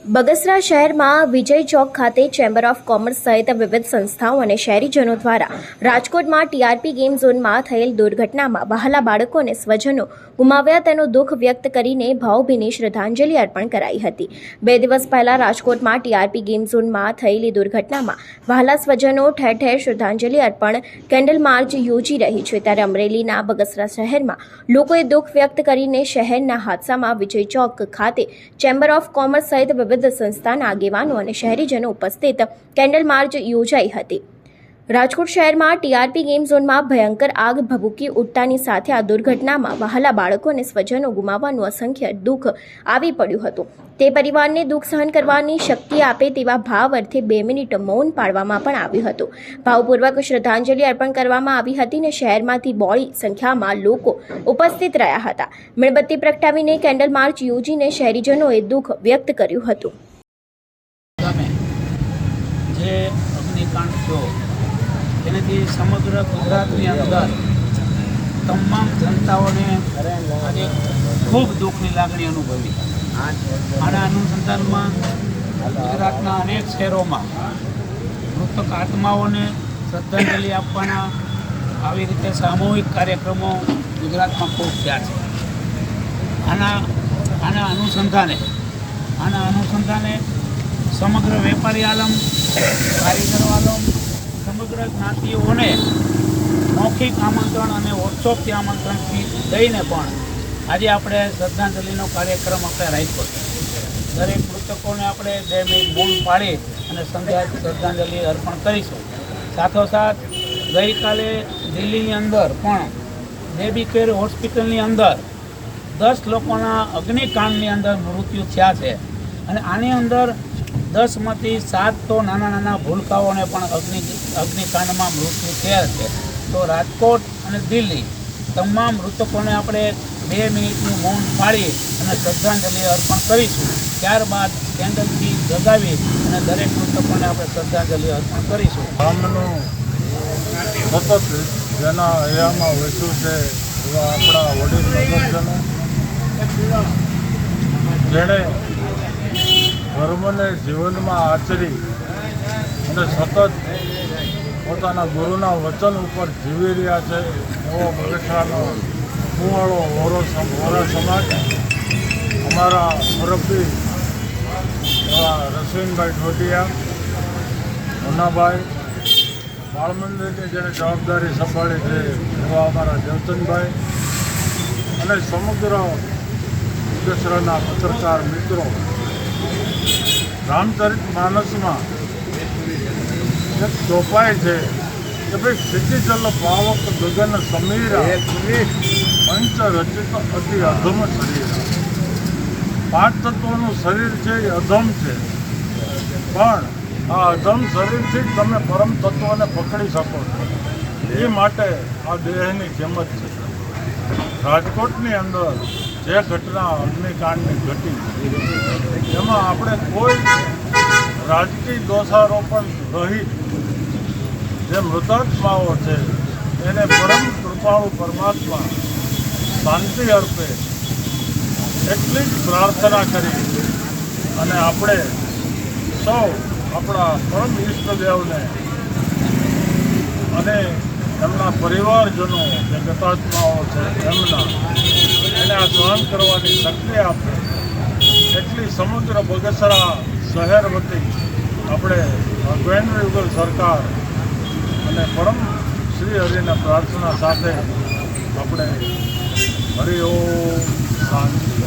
બગસરા શહેરમાં વિજય ચોક ખાતે chamber of commerce સહિત વિવિધ સંસ્થાઓ અને શહેરીજનો દ્વારા રાજકોટમાં ટીઆરપી ગેમ ઝોનમાં થયેલ દુર્ઘટનામાં વહાલા બાળકોને સ્વજનો ગુમાવ્યા તેનું દુઃખ વ્યક્ત કરીને ભાવભીની શ્રદ્ધાંજલિ અર્પણ કરાઈ હતી। 2 દિવસ પહેલા રાજકોટમાં ટીઆરપી ગેમ ઝોનમાં થયેલી દુર્ઘટનામાં વહાલા સ્વજનો ઠેર ઠેર શ્રદ્ધાંજલિ અર્પણ કેન્ડલ માર્ચ યોજી રહી છે, ત્યારે અમરેલીના બગસરા શહેરમાં લોકોએ દુઃખ વ્યક્ત કરીને શહેરના હાદસામાં વિજય ચોક ખાતે ચેમ્બર ઓફ કોમર્સ સહિત વિવિધ સંસ્થાના આગેવાનો અને શહેરીજનો ઉપસ્થિત કેન્ડલ માર્ચ યોજાઈ હતી। રાજકોટ શહેરમાં ટીઆરપી ગેમ ઝોનમાં ભયંકર આગ ભભૂકી ઉઠતાની સાથે આ દુર્ઘટનામાં વહાલા બાળકો અને સ્વજનો ગુમાવવાનું અસંખ્ય દુઃખ આવી પડ્યું હતું। તે પરિવારને દુઃખ સહન કરવાની શક્તિ આપે તેવા ભાવ અર્થે 2 મિનિટ મૌન પાળવામાં પણ આવ્યું હતું। ભાવપૂર્વક શ્રદ્ધાંજલિ અર્પણ કરવામાં આવી હતી અને શહેરમાંથી બોડી સંખ્યામાં લોકો ઉપસ્થિત રહ્યા હતા। મીણબત્તી પ્રગટાવીને કેન્ડલ માર્ચ યોજીને શહેરીજનોએ દુઃખ વ્યક્ત કર્યું હતું। જે અગ્નિકાંડ થયો એનાથી સમગ્ર ગુજરાતની અંદર તમામ જનતાઓને આજે ખૂબ દુઃખની લાગણી અનુભવી। આના અનુસંધાનમાં ગુજરાતના અનેક શહેરોમાં મૃતક આત્માઓને શ્રદ્ધાંજલિ આપવાના આવી રીતે સામૂહિક કાર્યક્રમો ગુજરાતમાં ખૂબ થયા છે। આના અનુસંધાને સમગ્ર વેપારી આલમ, કારીગરો આલમ, સમગ્ર જ્ઞાતિઓને મૌખિક આમંત્રણ અને વોટ્સઅપથી આમંત્રણથી દઈને પણ આજે આપણે શ્રદ્ધાંજલિનો કાર્યક્રમ આપણે રાખ્યો છે। દરેક મૃતકોને આપણે 2 મિનિટ મૌન પાડી અને શ્રદ્ધાંજલિ અર્પણ કરીશું। સાથોસાથ ગઈકાલે દિલ્હીની અંદર પણ બેબી કેર હોસ્પિટલની અંદર 10 લોકોના અગ્નિકાંડની અંદર મૃત્યુ થયા છે અને આની અંદર 10માંથી 7 તો નાના ભૂલકાઓને પણ અગ્નિકાંડમાં મૃત્યુ થયા છે। તો રાજકોટ અને દિલ્હી તમામ મૃતકોને આપણે 2 મિનિટનું મૌન પાડી અને શ્રદ્ધાંજલિ અર્પણ કરીશું। ત્યારબાદ કેન્ડલથી જગાવી અને દરેક મૃતકોને આપણે શ્રદ્ધાંજલિ અર્પણ કરીશું। ગામનું સતત જેના હૈયામાં વસ્યું છે એવા આપણા વડીલ નગરજનો જેણે ધર્મને જીવનમાં આચરી અને સતત પોતાના ગુરુના વચન ઉપર જીવી રહ્યા છે એવો બગસરાનો કુંવાળો વોરા સમાજ અમારા મુરબ્બી એવા રસવીનભાઈ ઠોડિયા, મુન્નાભાઈ, બાળ મંદિરની જેને જવાબદારી સંભાળી છે એવા અમારા દેવચંદભાઈ અને સમગ્ર બગસરાના પત્રકાર મિત્રો રામચરિત માનસમાં એક ચોપાઈ છે કે ભાઈ ક્ષિતિજલ પાવક ગગન સમીરા પંચ રચિત અતિ અધમ શરીર। 5 તત્વોનું શરીર છે એ અધમ છે, પણ આ અધમ શરીરથી જ તમે પરમ તત્વોને પકડી શકો છો। એ માટે આ દેહની કિંમત છે। રાજકોટની અંદર જે ઘટના અગ્નિકાંડની ઘટી એમાં આપણે કોઈ રાજકીય દોષારોપણ રહિત જે મૃતાત્માઓ છે એને પરમ કૃપાળુ પરમાત્મા શાંતિ અર્પે એટલી જ પ્રાર્થના કરી અને આપણે સૌ આપણા પરમ ઈષ્ટદેવને અને એમના પરિવારજનો જે ગતાત્માઓ છે એને આ સહન કરવાની શક્તિ આપે એટલી સમગ્ર બગસરા શહેર વતી આપણે કેન્દ્ર યુગલ સરકાર અને પરમ શ્રી હરિના પ્રાર્થના સાથે આપણે હરિ ઓમ શાંતિ।